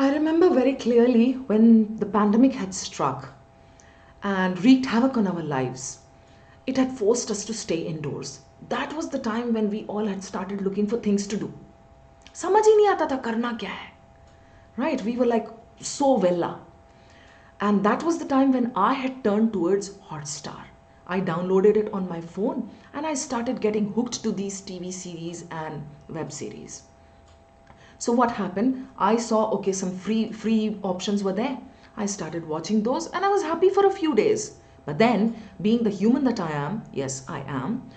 I remember very clearly when the pandemic had struck and wreaked havoc on our lives. It had forced us to stay indoors. That was the time when we all had started looking for things to do. समझ ही नहीं आता था करना क्या है. Right? We were like so vella. And that was the time when I had turned towards Hotstar. I downloaded it on my phone and I started getting hooked to these TV series and web series. So what happened? I saw, okay, some free options were there. I started watching those and I was happy for a few days. But then, being the human that I am, yes, I am,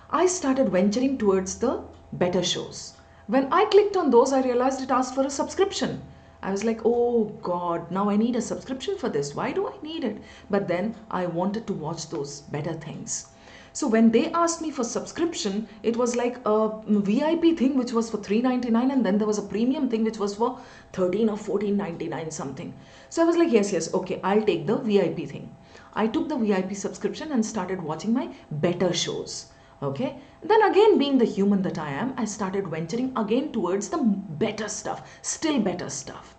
I started venturing towards the better shows. When I clicked on those, I realized it asked for a subscription. I was like, oh God, now I need a subscription for this. Why do I need it? But then I wanted to watch those better things. So when they asked me for subscription, it was like a VIP thing which was for $3.99, and then there was a premium thing which was for $13 or $14.99 something. So I was like, yes, okay, I'll take the VIP thing. I took the VIP subscription and started watching my better shows. Okay, then again, being the human that I am, I started venturing again towards the better stuff, still better stuff.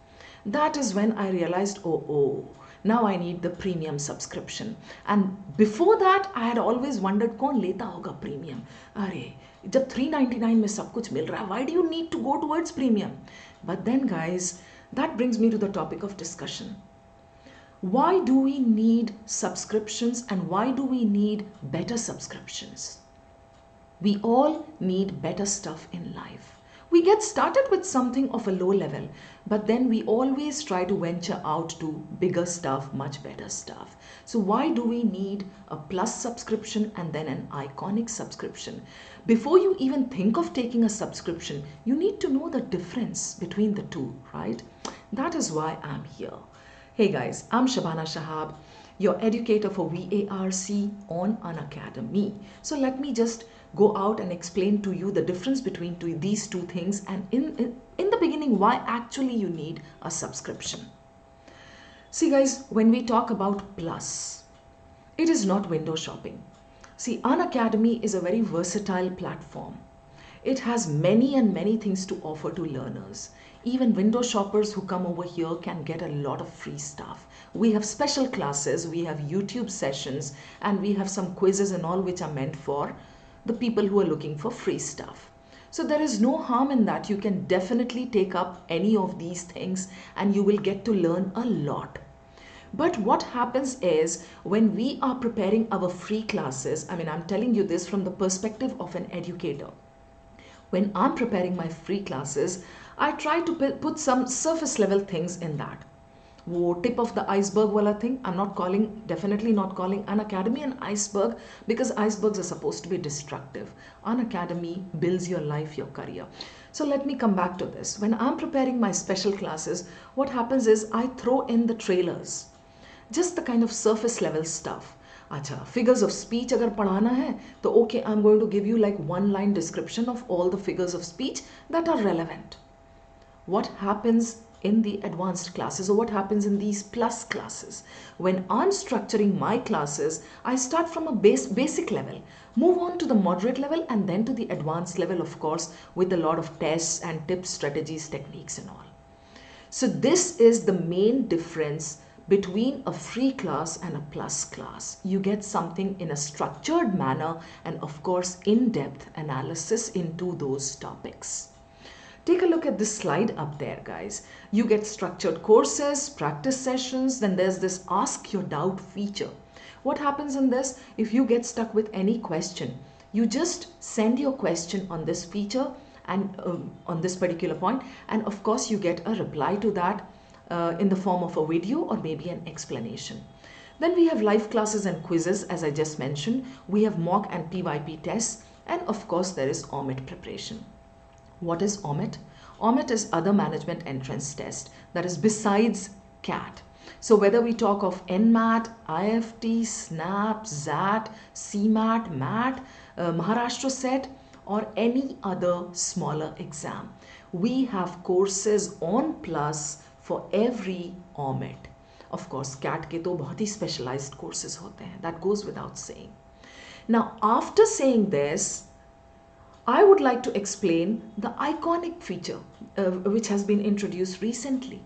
That is when I realized, oh, now I need the premium subscription. And before that, I had always wondered, कौन लेता होगा premium? अरे जब $3.99 में सब कुछ मिल रहा है, why do you need to go towards premium? But then guys, that brings me to the topic of discussion. Why do we need subscriptions and why do we need better subscriptions? We all need better stuff in life. We get started with something of a low level, but then we always try to venture out to bigger stuff, much better stuff. So why do we need a plus subscription and then an iconic subscription? Before you even think of taking a subscription, you need to know the difference between the two, right? That is why I'm here. Hey guys, I'm Shabana Shahab, your educator for VARC on Unacademy. So let me just go out and explain to you the difference between these two things, and in the beginning, why actually you need a subscription. See guys, when we talk about plus, it is not window shopping. See, Unacademy is a very versatile platform. It has many things to offer to learners. Even window shoppers who come over here can get a lot of free stuff. We have special classes, we have YouTube sessions, and we have some quizzes and all which are meant for the people who are looking for free stuff. So there is no harm in that. You can definitely take up any of these things and you will get to learn a lot. But what happens is when we are preparing our free classes, I'm telling you this from the perspective of an educator. When I'm preparing my free classes, I try to put some surface level things in that. वो tip of the iceberg wala thing, definitely not calling Unacademy an iceberg, because icebergs are supposed to be destructive. Unacademy builds your life, your career. So let me come back to this. When I'm preparing my special classes, what happens is I throw in the trailers, just the kind of surface level stuff. Acha, figures of speech agar padhana hai, to okay, I'm going to give you like one line description of all the figures of speech that are relevant. What happens in the advanced classes, or what happens in these plus classes? When I'm structuring my classes, I start from a basic level, move on to the moderate level, and then to the advanced level, of course, with a lot of tests and tips, strategies, techniques and all. So this is the main difference between a free class and a plus class. You get something in a structured manner and of course in-depth analysis into those topics. Take a look at this slide up there, guys. You get structured courses, practice sessions, then there's this ask your doubt feature. What happens in this? If you get stuck with any question, you just send your question on this feature and on this particular point, and of course you get a reply to that in the form of a video or maybe an explanation. Then we have live classes and quizzes, as I just mentioned. We have mock and PYP tests, and of course there is OMIT preparation. What is OMIT? OMIT is Other Management Entrance Test, that is besides CAT. So whether we talk of NMAT, IFT, SNAP, ZAT, CMAT, MAT, Maharashtra SET, or any other smaller exam, we have courses on Plus for every OMIT. Of course, CAT के तो बहुत ही specialized courses होते हैं. That goes without saying. Now, after saying this, I would like to explain the iconic feature which has been introduced recently.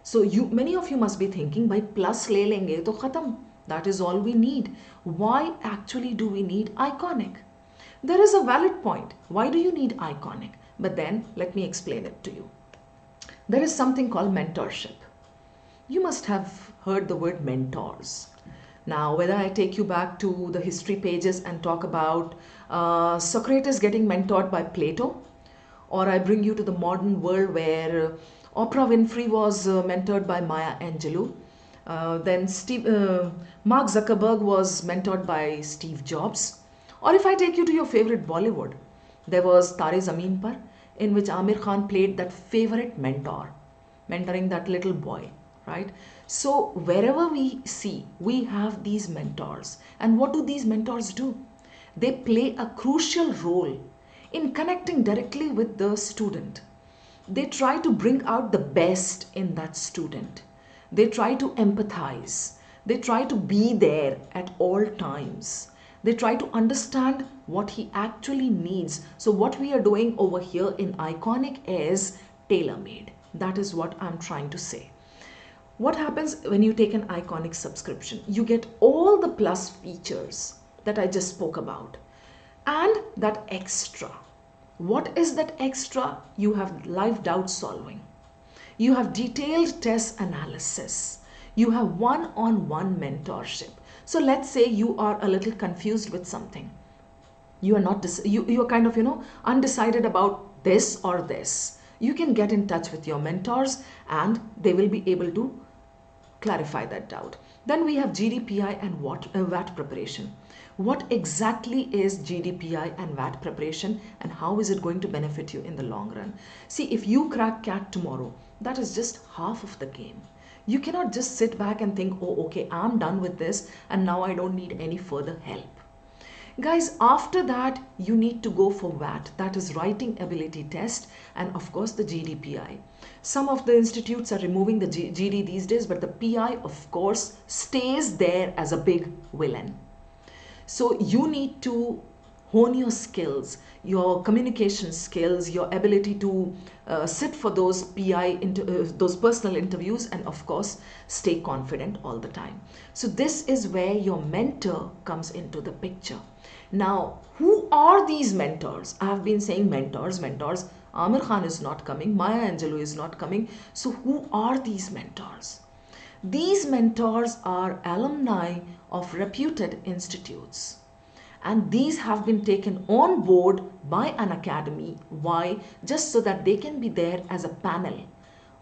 So many of you must be thinking, by plus ले लेंगे तो खत्म. That is all we need. Why actually do we need iconic? There is a valid point. Why do you need iconic? But then let me explain it to you. There is something called mentorship. You must have heard the word mentors. Now, whether I take you back to the history pages and talk about Socrates getting mentored by Plato, or I bring you to the modern world where Oprah Winfrey was mentored by Maya Angelou, then Mark Zuckerberg was mentored by Steve Jobs, or if I take you to your favorite Bollywood, there was Tare Zameen Par, in which Amir Khan played that favorite mentor, mentoring that little boy, right? So wherever we see, we have these mentors. And what do these mentors do? They play a crucial role in connecting directly with the student. They try to bring out the best in that student. They try to empathize. They try to be there at all times. They try to understand what he actually needs. So what we are doing over here in Iconic is tailor-made. That is what I'm trying to say. What happens when you take an Iconic subscription? You get all the plus features that I just spoke about and that extra. What is that extra? You have live doubt solving. You have detailed test analysis. You have one-on-one mentorship. So let's say you are a little confused with something. You are not, you are kind of, undecided about this or this. You can get in touch with your mentors and they will be able to clarify that doubt. Then we have GDPI and VAT preparation. What exactly is GDPI and VAT preparation and how is it going to benefit you in the long run? See, if you crack CAT tomorrow, that is just half of the game. You cannot just sit back and think, oh, okay, I'm done with this and now I don't need any further help. Guys, after that, you need to go for VAT, that is writing ability test, and of course the GDPI. Some of the institutes are removing the GD these days, but the PI, of course, stays there as a big villain. So you need to hone your skills, your communication skills, your ability to sit for those those personal interviews, and of course, stay confident all the time. So this is where your mentor comes into the picture. Now, who are these mentors? I have been saying mentors. Amir Khan is not coming. Maya Angelou is not coming. So who are these mentors? These mentors are alumni of reputed institutes. And these have been taken on board by Unacademy. Why? Just so that they can be there as a panel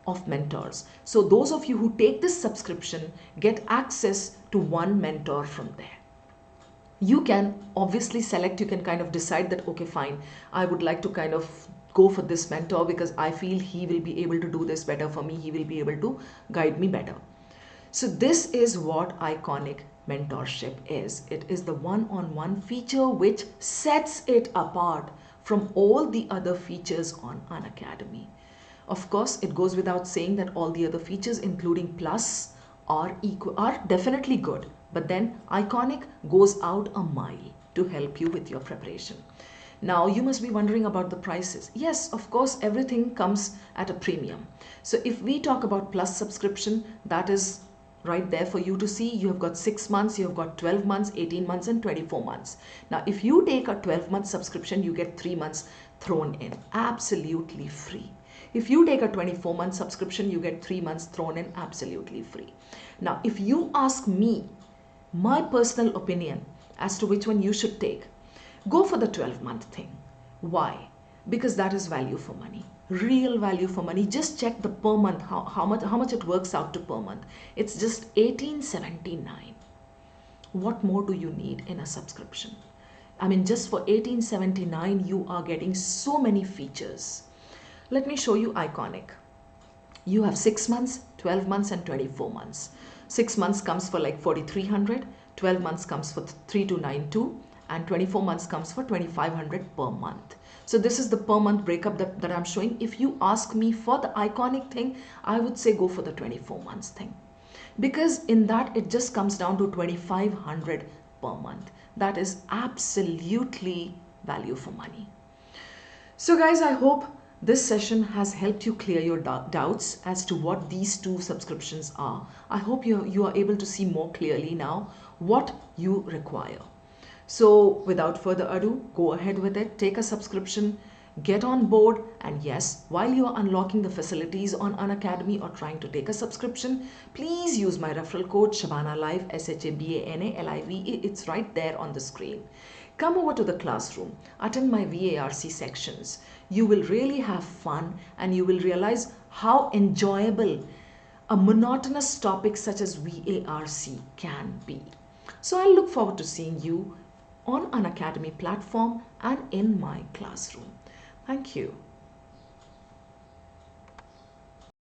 of mentors. So those of you who take this subscription get access to one mentor from there. You can obviously select, you can kind of decide that, okay, fine, I would like to kind of go for this mentor because I feel he will be able to do this better for me. He will be able to guide me better. So this is what Iconic mentorship is. It is the one-on-one feature which sets it apart from all the other features on Unacademy. Of course, it goes without saying that all the other features, including Plus, are definitely good. But then Iconic goes out a mile to help you with your preparation. Now you must be wondering about the prices. Yes, of course, everything comes at a premium. So if we talk about Plus subscription, that is right there for you to see. You have got 6 months, you have got 12 months, 18 months and 24 months. Now, if you take a 12-month subscription, you get 3 months thrown in, absolutely free. If you take a 24-month subscription, you get 3 months thrown in, absolutely free. Now, if you ask me, my personal opinion as to which one you should take, go for the 12-month thing. Why? Because that is value for money. Real value for money. Just check the per month, how much it works out to per month. It's just $18.79. What more do you need in a subscription? I mean, just for $18.79, you are getting so many features. Let me show you Iconic. You have 6 months, 12 months and 24 months. 6 months comes for like 4,300, 12 months comes for 3,292 and 24 months comes for 2,500 per month. So this is the per month breakup that I'm showing. If you ask me for the Iconic thing, I would say go for the 24 months thing. Because in that it just comes down to 2,500 per month. That is absolutely value for money. So guys, I hope This session has helped you clear your doubts as to what these two subscriptions are. I hope you are able to see more clearly now what you require. So without further ado, go ahead with it, take a subscription, get on board, and yes, while you are unlocking the facilities on Unacademy or trying to take a subscription, please use my referral code SHABANALIVE, SHABANALIVE. It's right there on the screen. Come over to the classroom, attend my VARC sections. You will really have fun and you will realize how enjoyable a monotonous topic such as VARC can be. So I look forward to seeing you on Unacademy platform and in my classroom. Thank you.